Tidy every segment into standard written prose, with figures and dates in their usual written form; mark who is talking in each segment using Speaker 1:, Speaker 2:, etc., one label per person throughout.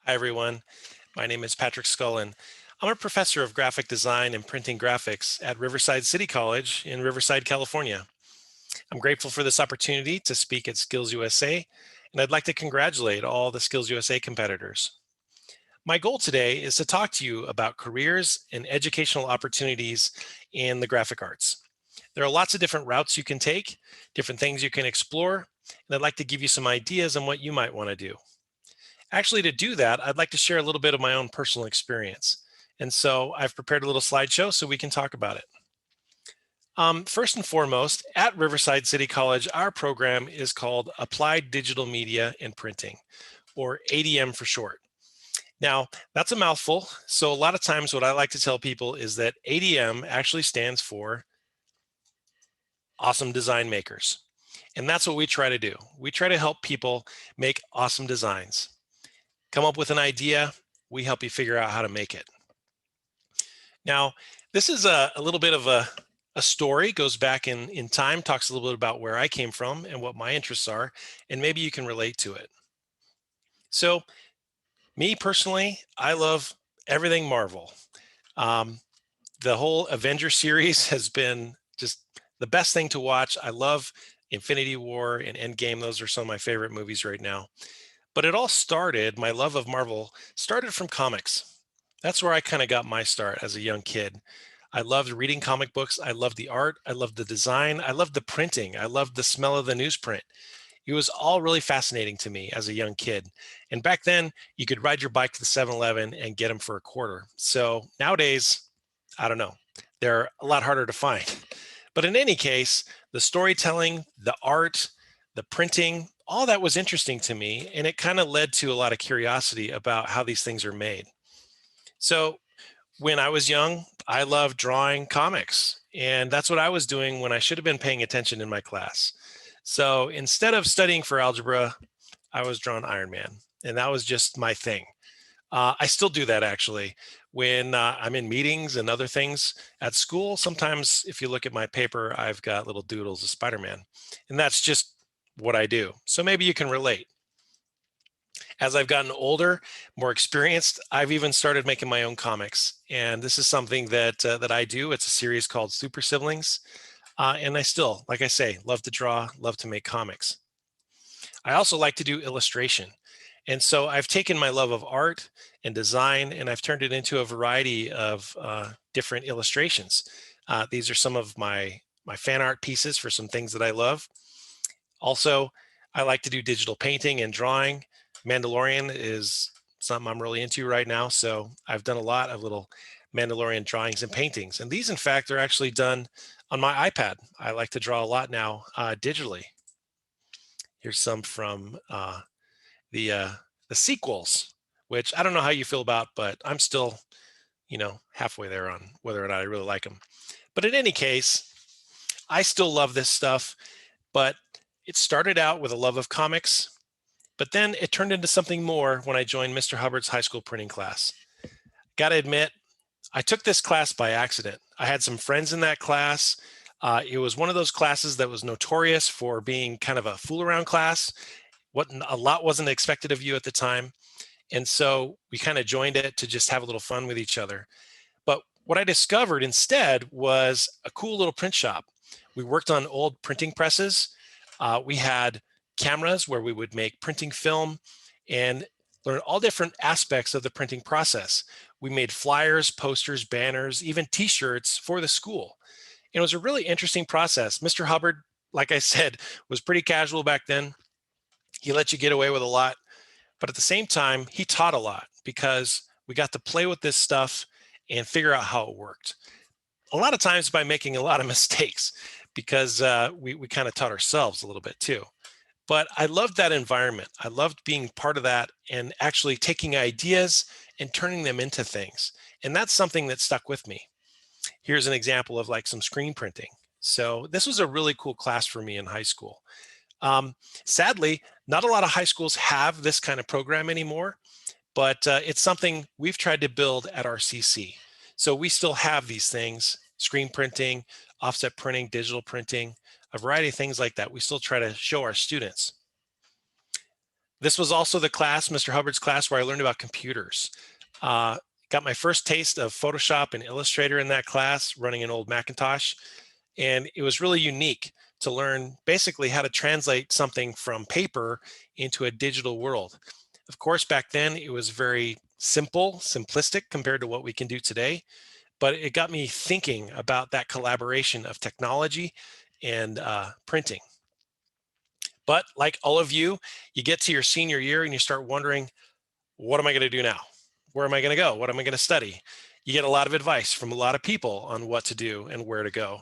Speaker 1: Hi, everyone. My name is Patrick Scullin. I'm a professor of graphic design and printing graphics at Riverside City College in Riverside, California. I'm grateful for this opportunity to speak at Skills USA, and I'd like to congratulate all the Skills USA competitors. My goal today is to talk to you about careers and educational opportunities in the graphic arts. There are lots of different routes you can take, different things you can explore, and I'd like to give you some ideas on what you might want to do. Actually, to do that, I'd like to share a little bit of my own personal experience. And so I've prepared a little slideshow so we can talk about it. First and foremost, at Riverside City College, our program is called Applied Digital Media and Printing, or ADM for short. Now, that's a mouthful. So a lot of times what I like to tell people is that ADM actually stands for Awesome Design Makers. And that's what we try to do. We try to help people make awesome designs. Come up with an idea, we help you figure out how to make it. Now, this is a little bit of a story, goes back in time, talks a little bit about where I came from and what my interests are, and maybe you can relate to it. So, me personally, I love everything Marvel. Um, the whole Avenger series has been just the best thing to watch. I love Infinity War and Endgame. Those are some of my favorite movies right now. But it all started, my love of Marvel started from comics. That's where I kind of got my start as a young kid. I loved reading comic books. I loved the art. I loved the design. I loved the printing. I loved the smell of the newsprint. It was all really fascinating to me as a young kid. And back then, you could ride your bike to the 7-Eleven and get them for a quarter. So nowadays, I don't know, they're a lot harder to find. But in any case, the storytelling, the art, the printing, all that was interesting to me. And it kind of led to a lot of curiosity about how these things are made. So when I was young, I loved drawing comics. And that's what I was doing when I should have been paying attention in my class. So instead of studying for algebra, I was drawing Iron Man. And that was just my thing. I still do that actually. When I'm in meetings and other things at school, sometimes if you look at my paper, I've got little doodles of Spider-Man. And that's just what I do. So maybe you can relate. As I've gotten older, more experienced, I've even started making my own comics. And this is something that I do. It's a series called Super Siblings. And I still, like I say, love to draw, love to make comics. I also like to do illustration. And so I've taken my love of art and design and I've turned it into a variety of different illustrations. These are some of my fan art pieces for some things that I love. Also, I like to do digital painting and drawing. Mandalorian is something I'm really into right now. So I've done a lot of little Mandalorian drawings and paintings. And these, in fact, are actually done on my iPad. I like to draw a lot now digitally. Here's some from the uh, the sequels, which I don't know how you feel about, but I'm still, halfway there on whether or not I really like them. But in any case, I still love this stuff. But it started out with a love of comics, but then it turned into something more when I joined Mr. Hubbard's high school printing class. Got to admit, I took this class by accident. I had some friends in that class. It was one of those classes that was notorious for being kind of a fool around class. What a lot wasn't expected of you at the time. And so we kind of joined it to just have a little fun with each other. But what I discovered instead was a cool little print shop. We worked on old printing presses. We had cameras where we would make printing film and learn all different aspects of the printing process. We made flyers, posters, banners, even t-shirts for the school. It was a really interesting process. Mr. Hubbard, like I said, was pretty casual back then. He let you get away with a lot, but at the same time, he taught a lot because we got to play with this stuff and figure out how it worked. A lot of times by making a lot of mistakes because we kind of taught ourselves a little bit too. But I loved that environment. I loved being part of that and actually taking ideas and turning them into things. And that's something that stuck with me. Here's an example of like some screen printing. So this was a really cool class for me in high school. Um, Sadly, not a lot of high schools have this kind of program anymore, but it's something we've tried to build at our CC. So we still have these things, screen printing, offset printing, digital printing, a variety of things like that. We still try to show our students. This was also the class, Mr. Hubbard's class, where I learned about computers. Uh, got my first taste of Photoshop and Illustrator in that class, running an old Macintosh. And it was really unique to learn basically how to translate something from paper into a digital world. Of course, back then it was very simple, simplistic compared to what we can do today, but it got me thinking about that collaboration of technology and printing. But like all of you, you get to your senior year and you start wondering, what am I going to do now? Where am I going to go? What am I going to study? You get a lot of advice from a lot of people on what to do and where to go.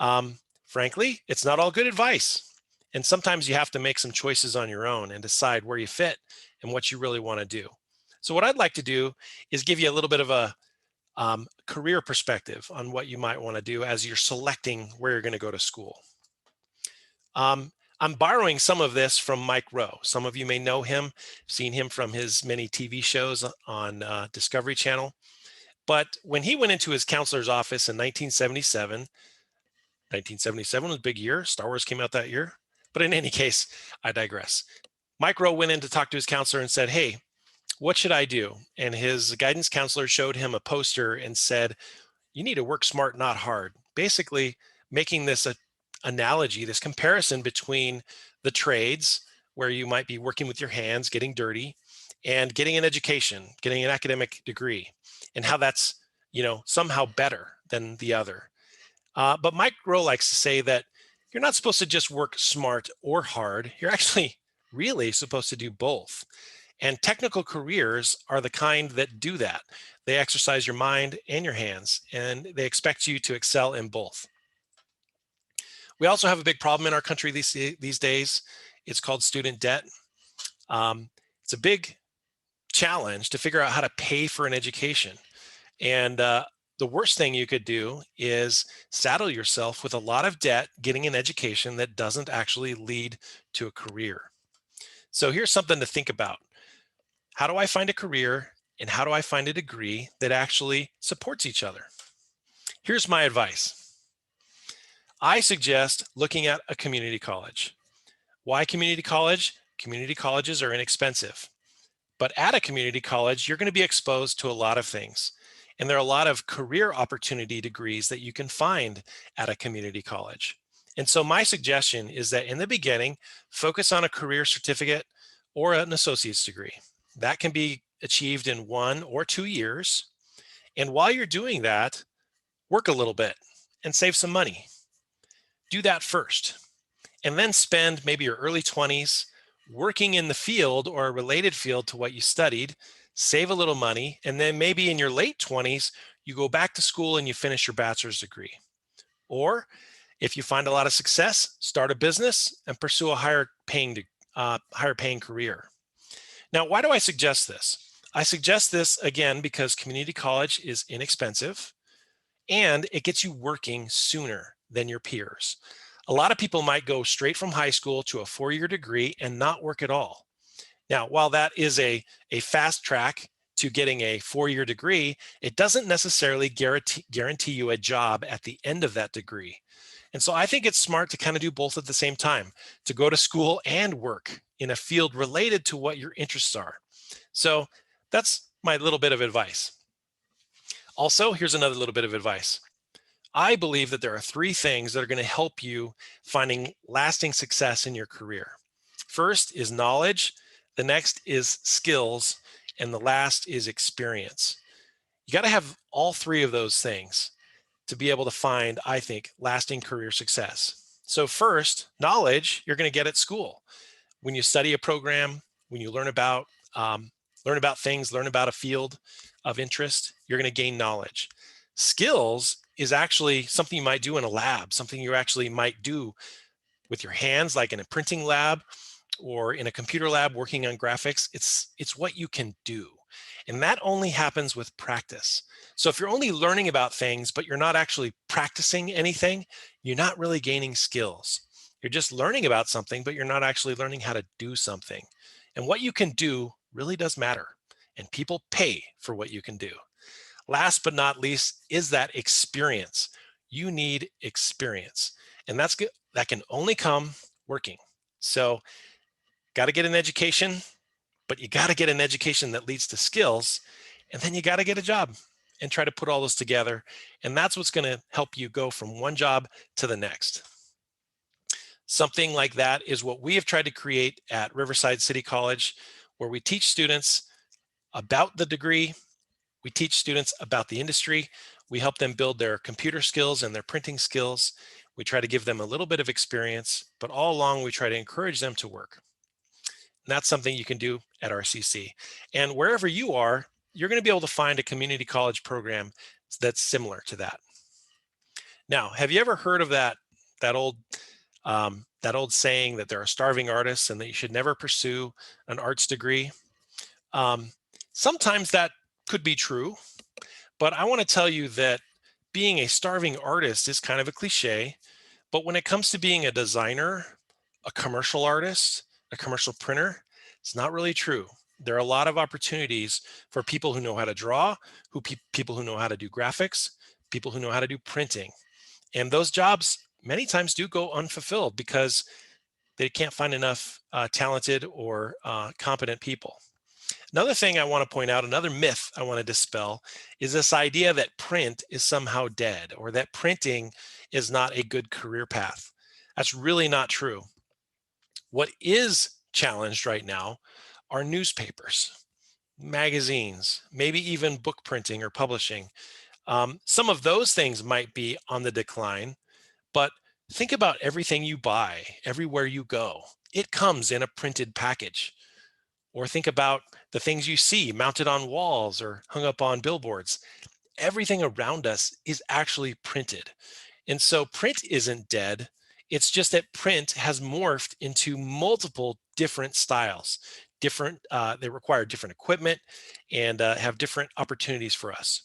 Speaker 1: Um, Frankly, it's not all good advice. And sometimes you have to make some choices on your own and decide where you fit and what you really want to do. So, what I'd like to do is give you a little bit of a career perspective on what you might want to do as you're selecting where you're going to go to school. Um, I'm borrowing some of this from Mike Rowe. Some of you may know him, seen him from his many TV shows on Discovery Channel. But when he went into his counselor's office in 1977 was a big year. Star Wars came out that year. But in any case, I digress. Mike Rowe went in to talk to his counselor and said, "Hey, what should I do?" And his guidance counselor showed him a poster and said, "You need to work smart, not hard." Basically, making this a analogy, this comparison between the trades where you might be working with your hands, getting dirty, and getting an education, getting an academic degree, and how that's, somehow better than the other. But Mike Rowe likes to say that you're not supposed to just work smart or hard. You're actually really supposed to do both. And technical careers are the kind that do that. They exercise your mind and your hands, and they expect you to excel in both. We also have a big problem in our country these days. It's called student debt. It's a big challenge to figure out how to pay for an education. And the worst thing you could do is saddle yourself with a lot of debt getting an education that doesn't actually lead to a career. So here's something to think about. How do I find a career and how do I find a degree that actually supports each other? Here's my advice. I suggest looking at a community college. Why community college? Community colleges are inexpensive. But at a community college, you're going to be exposed to a lot of things. And there are a lot of career opportunity degrees that you can find at a community college. And so my suggestion is that in the beginning, focus on a career certificate or an associate's degree. That can be achieved in 1 or 2 years. And while you're doing that, work a little bit and save some money. Do that first. And then spend maybe your early 20s working in the field or a related field to what you studied, save a little money, and then maybe in your late 20s, you go back to school and you finish your bachelor's degree. Or if you find a lot of success, start a business and pursue a higher paying career. Now, why do I suggest this? I suggest this again because community college is inexpensive and it gets you working sooner than your peers. A lot of people might go straight from high school to a 4-year degree and not work at all. Now, while that is a fast track to getting a 4-year degree, it doesn't necessarily guarantee you a job at the end of that degree. And so I think it's smart to kind of do both at the same time, to go to school and work in a field related to what your interests are. So that's my little bit of advice. Also, here's another little bit of advice. I believe that there are 3 things that are going to help you finding lasting success in your career. First is knowledge, the next is skills, and the last is experience. You got to have all 3 of those things to be able to find, I think, lasting career success. So first, knowledge you're going to get at school. When you study a program, when you learn about things, learn about a field of interest, you're going to gain knowledge. Skills is actually something you might do in a lab, something you actually might do with your hands, like in a printing lab or in a computer lab working on graphics. It's what you can do. And that only happens with practice. So if you're only learning about things, but you're not actually practicing anything, you're not really gaining skills. You're just learning about something, but you're not actually learning how to do something. And what you can do really does matter. And people pay for what you can do. Last but not least is that experience. You need experience. And that can only come working. So got to get an education, but you got to get an education that leads to skills, and then you got to get a job and try to put all those together. And that's what's going to help you go from one job to the next. Something like that is what we have tried to create at Riverside City College, where we teach students about the degree, we teach students about the industry, we help them build their computer skills and their printing skills. We try to give them a little bit of experience, but all along we try to encourage them to work. And that's something you can do at RCC. And wherever you are, you're going to be able to find a community college program that's similar to that. Now, have you ever heard of that old that old saying that there are starving artists and that you should never pursue an arts degree? Um, Sometimes that could be true, but I want to tell you that being a starving artist is kind of a cliche. But when it comes to being a designer, a commercial artist, a commercial printer, it's not really true. There are a lot of opportunities for people who know how to draw, people who know how to do graphics, people who know how to do printing. And those jobs many times do go unfulfilled because they can't find enough talented or competent people. Another thing I want to point out, another myth I want to dispel, is this idea that print is somehow dead or that printing is not a good career path. That's really not true. What is challenged right now are newspapers, magazines, maybe even book printing or publishing. Some of those things might be on the decline, but think about everything you buy, everywhere you go. It comes in a printed package. Or think about the things you see mounted on walls or hung up on billboards. Everything around us is actually printed. And so print isn't dead. It's just that print has morphed into multiple different styles. They require different equipment and have different opportunities for us.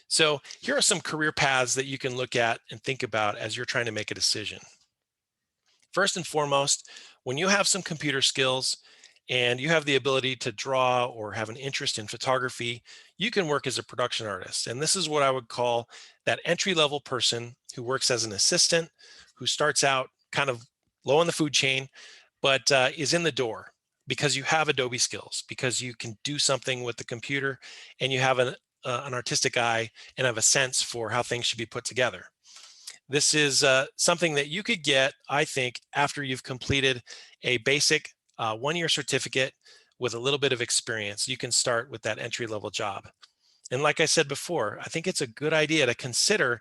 Speaker 1: So here are some career paths that you can look at and think about as you're trying to make a decision. First and foremost, when you have some computer skills and you have the ability to draw or have an interest in photography, you can work as a production artist. And this is what I would call that entry-level person who works as an assistant, who starts out kind of low on the food chain, but is in the door because you have Adobe skills, because you can do something with the computer and you have an artistic eye and have a sense for how things should be put together. This is something that you could get, I think, after you've completed a basic one-year certificate with a little bit of experience. You can start with that entry-level job. And like I said before, I think it's a good idea to consider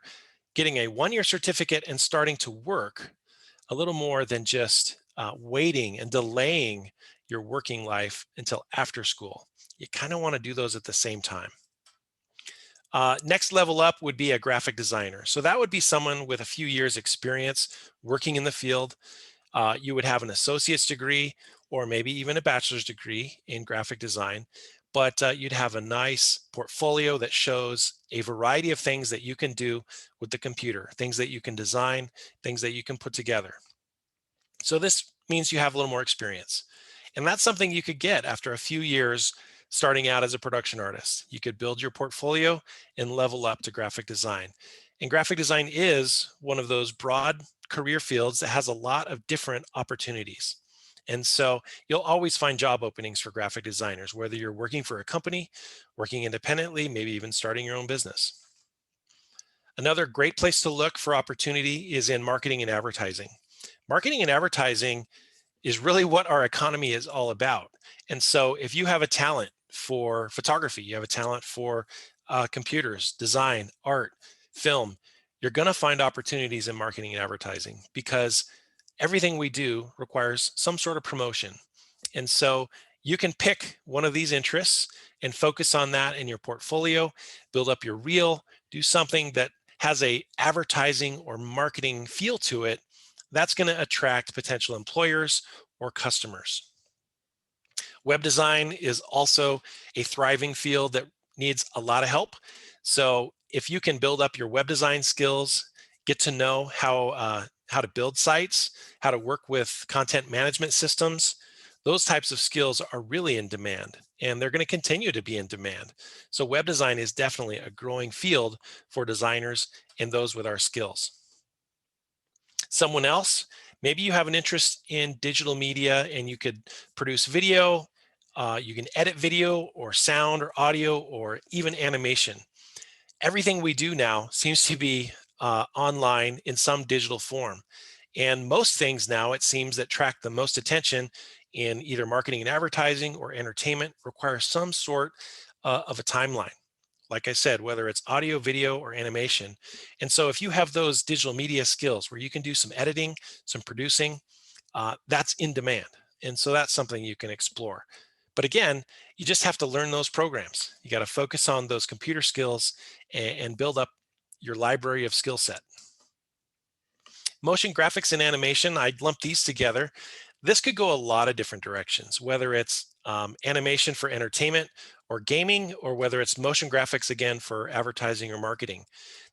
Speaker 1: getting a one-year certificate and starting to work a little more than just waiting and delaying your working life until after school. You kind of want to do those at the same time. Next level up would be a graphic designer. So that would be someone with a few years experience working in the field. You would have an associate's degree or maybe even a bachelor's degree in graphic design, but you'd have a nice portfolio that shows a variety of things that you can do with the computer, things that you can design, things that you can put together. So this means you have a little more experience. And that's something you could get after a few years starting out as a production artist. You could build your portfolio and level up to graphic design. And graphic design is one of those broad career fields that has a lot of different opportunities. And so you'll always find job openings for graphic designers, whether you're working for a company, working independently, maybe even starting your own business. Another great place to look for opportunity is in marketing and advertising. Marketing and advertising is really what our economy is all about. And so if you have a talent for photography, you have a talent for computers, design, art, film, you're going to find opportunities in marketing and advertising because everything we do requires some sort of promotion. And so you can pick one of these interests and focus on that in your portfolio, build up your reel, do something that has a advertising or marketing feel to it. That's going to attract potential employers or customers. Web design is also a thriving field that needs a lot of help. So if you can build up your web design skills, get to know how to build sites, how to work with content management systems, those types of skills are really in demand, and they're going to continue to be in demand. So web design is definitely a growing field for designers and those with our skills. Someone else, maybe you have an interest in digital media and you could produce video, You can edit video or sound or audio or even animation. Everything we do now seems to be online in some digital form. And most things now, it seems, that track the most attention in either marketing and advertising or entertainment require some sort of a timeline. Like I said, whether it's audio, video, or animation. And so if you have those digital media skills where you can do some editing, some producing, that's in demand. And so that's something you can explore. But again, you just have to learn those programs. You got to focus on those computer skills and build up your library of skill set. Motion graphics and animation, I'd lump these together. This could go a lot of different directions, whether it's animation for entertainment or gaming, or whether it's motion graphics again for advertising or marketing.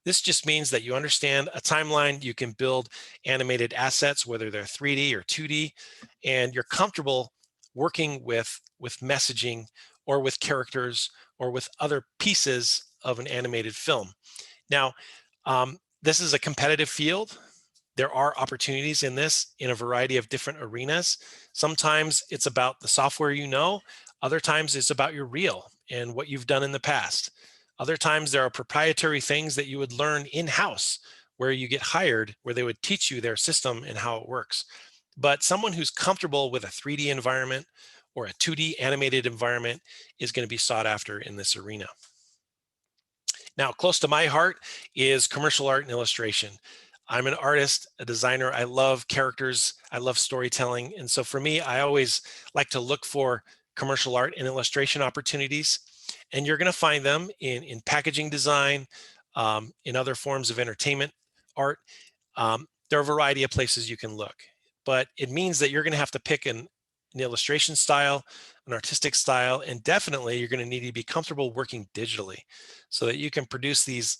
Speaker 1: This just means that you understand a timeline, you can build animated assets, whether they're 3D or 2D, and you're comfortable working with messaging or with characters or with other pieces of an animated film. Now, this is a competitive field. There are opportunities in this in a variety of different arenas. Sometimes it's about the software you know, other times it's about your reel and what you've done in the past. Other times there are proprietary things that you would learn in-house where you get hired, where they would teach you their system and how it works. But someone who's comfortable with a 3D environment or a 2D animated environment is going to be sought after in this arena. Now, close to my heart is commercial art and illustration. I'm an artist, a designer. I love characters. I love storytelling. And so for me, I always like to look for commercial art and illustration opportunities. And you're going to find them in packaging design, in other forms of entertainment art. There are a variety of places you can look, but it means that you're going to have to pick an illustration style, an artistic style, and definitely you're going to need to be comfortable working digitally so that you can produce these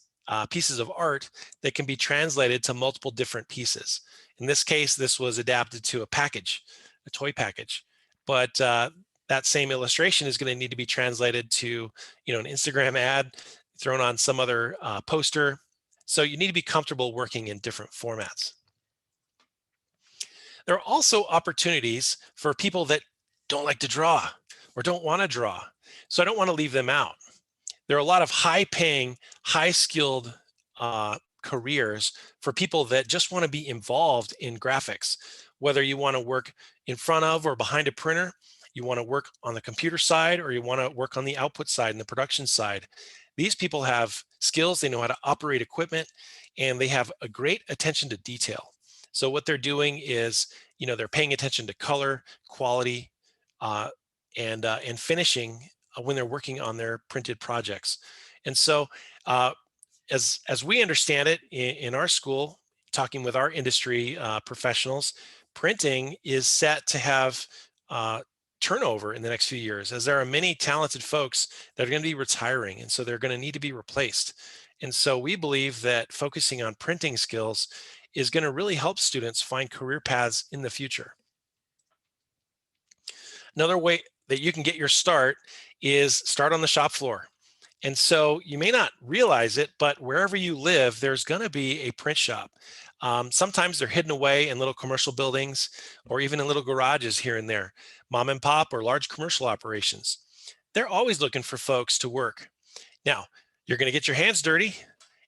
Speaker 1: pieces of art that can be translated to multiple different pieces. In this case, this was adapted to a package, a toy package, but that same illustration is going to need to be translated to, an Instagram ad, thrown on some other poster. So you need to be comfortable working in different formats. There are also opportunities for people that don't like to draw or don't want to draw. So I don't want to leave them out. There are a lot of high paying, high skilled careers for people that just want to be involved in graphics, whether you want to work in front of or behind a printer, you want to work on the computer side, or you want to work on the output side and the production side. These people have skills, they know how to operate equipment, and they have a great attention to detail. So what they're doing is, they're paying attention to color, quality, uh, and finishing when they're working on their printed projects. And so, as we understand it in our school, talking with our industry professionals, printing is set to have turnover in the next few years, as there are many talented folks that are going to be retiring, and so they're going to need to be replaced. And so we believe that focusing on printing skills is going to really help students find career paths in the future. Another way that you can get your start is start on the shop floor. And so you may not realize it, but wherever you live, there's going to be a print shop. Sometimes they're hidden away in little commercial buildings or even in little garages here and there, mom and pop or large commercial operations. They're always looking for folks to work. Now, you're going to get your hands dirty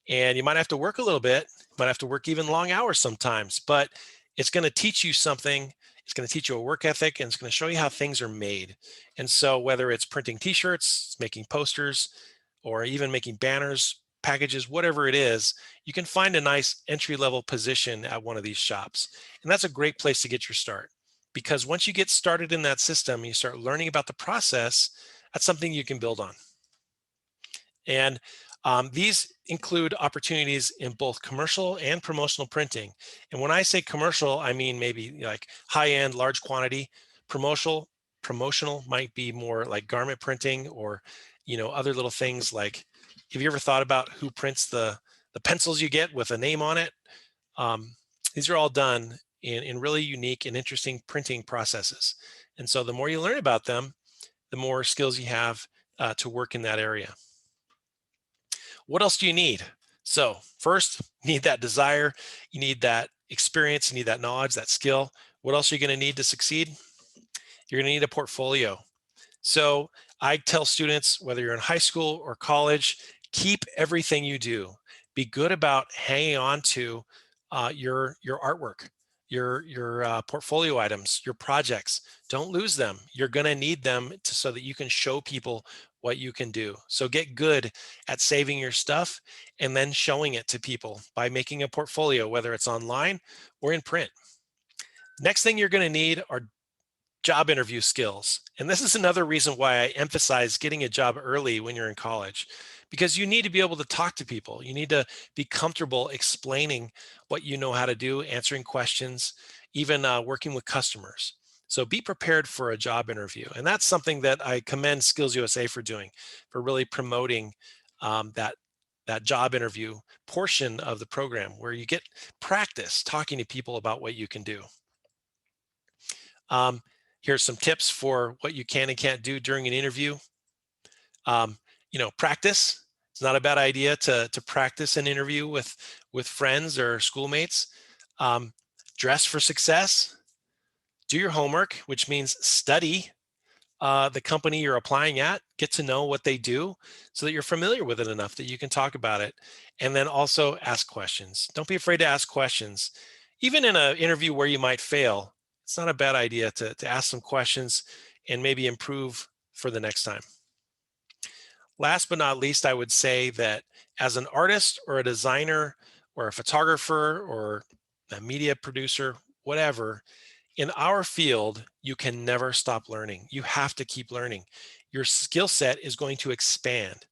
Speaker 1: and you might have to work a little bit, you might have to work even long hours sometimes, but it's going to teach you something. It's going to teach you a work ethic, and it's going to show you how things are made. And so whether it's printing t-shirts, making posters, or even making banners, packages, whatever it is, you can find a nice entry-level position at one of these shops. And that's a great place to get your start, because once you get started in that system, you start learning about the process, that's something you can build on. And these include opportunities in both commercial and promotional printing. And when I say commercial, I mean maybe like high-end, large quantity. Promotional might be more like garment printing, or other little things like, have you ever thought about who prints the pencils you get with a name on it? These are all done in really unique and interesting printing processes. And so the more you learn about them, the more skills you have to work in that area. What else do you need? So first, you need that desire, you need that experience, you need that knowledge, that skill. What else are you going to need to succeed? You're going to need a portfolio. So I tell students, whether you're in high school or college, keep everything you do. Be good about hanging on to your artwork, your portfolio items, your projects. Don't lose them. You're going to need them so that you can show people what you can do. So get good at saving your stuff and then showing it to people by making a portfolio, whether it's online or in print. Next thing you're going to need are job interview skills. And this is another reason why I emphasize getting a job early when you're in college, because you need to be able to talk to people. You need to be comfortable explaining what you know how to do, answering questions, even working with customers. So be prepared for a job interview. And that's something that I commend Skills USA for doing, for really promoting that job interview portion of the program where you get practice talking to people about what you can do. Um, Here's some tips for what you can and can't do during an interview. Practice. It's not a bad idea to practice an interview with friends or schoolmates. Um, Dress for success. Do your homework, which means study the company you're applying at. Get to know what they do so that you're familiar with it enough that you can talk about it. And then also ask questions. Don't be afraid to ask questions. Even in an interview where you might fail, it's not a bad idea to ask some questions and maybe improve for the next time. Last but not least, I would say that as an artist or a designer or a photographer or a media producer, whatever, in our field, you can never stop learning. You have to keep learning. Your skill set is going to expand.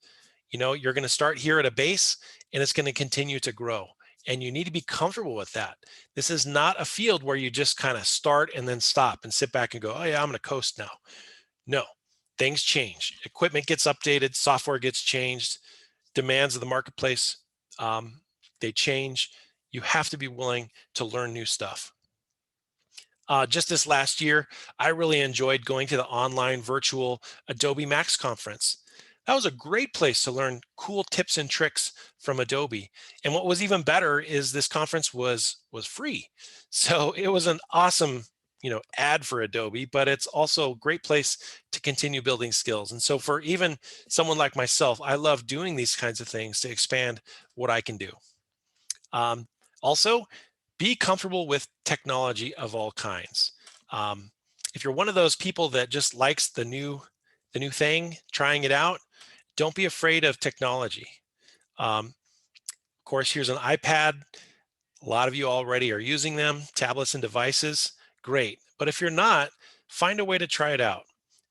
Speaker 1: You're going to start here at a base and it's going to continue to grow. And you need to be comfortable with that. This is not a field where you just kind of start and then stop and sit back and go, oh, yeah, I'm going to coast now. No, things change. Equipment gets updated, software gets changed, demands of the marketplace, they change. You have to be willing to learn new stuff. Just this last year, I really enjoyed going to the online virtual Adobe Max conference. That was a great place to learn cool tips and tricks from Adobe. And what was even better is this conference was free. So it was an awesome, ad for Adobe, but it's also a great place to continue building skills. And so for even someone like myself, I love doing these kinds of things to expand what I can do. Um, Also, be comfortable with technology of all kinds. Um, if you're one of those people that just likes the new thing, trying it out, don't be afraid of technology. Of course, here's an iPad. A lot of you already are using them, tablets and devices. Great. But if you're not, find a way to try it out.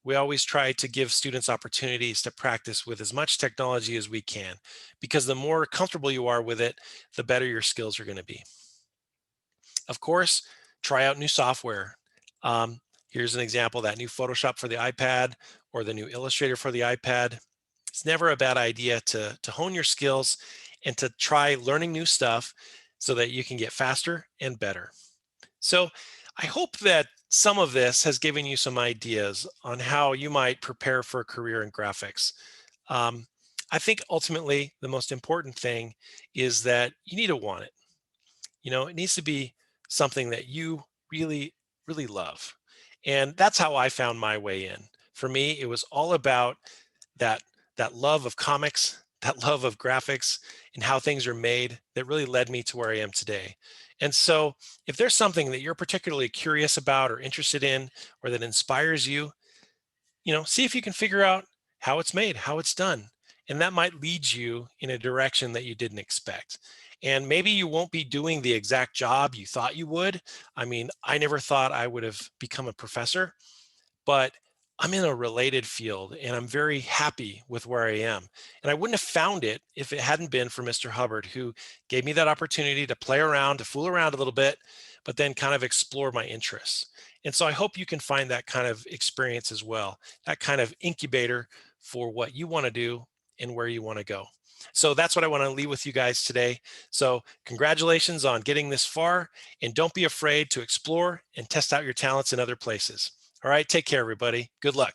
Speaker 1: We always try to give students opportunities to practice with as much technology as we can, because the more comfortable you are with it, the better your skills are going to be. Of course, try out new software. Here's an example, that new Photoshop for the iPad or the new Illustrator for the iPad. It's never a bad idea to hone your skills and to try learning new stuff so that you can get faster and better. So I hope that some of this has given you some ideas on how you might prepare for a career in graphics. Um, I think ultimately the most important thing is that you need to want it. It needs to be something that you really, really love. And that's how I found my way in. For me, it was all about that that love of comics, that love of graphics and how things are made that really led me to where I am today. And so if there's something that you're particularly curious about or interested in or that inspires you, see if you can figure out how it's made, how it's done. And that might lead you in a direction that you didn't expect. And maybe you won't be doing the exact job you thought you would. I mean, I never thought I would have become a professor, but I'm in a related field and I'm very happy with where I am. And I wouldn't have found it if it hadn't been for Mr. Hubbard, who gave me that opportunity to play around, to fool around a little bit, but then kind of explore my interests. And so I hope you can find that kind of experience as well, that kind of incubator for what you want to do and where you want to go. So that's what I want to leave with you guys today. So congratulations on getting this far, and don't be afraid to explore and test out your talents in other places. All right, take care, everybody. Good luck.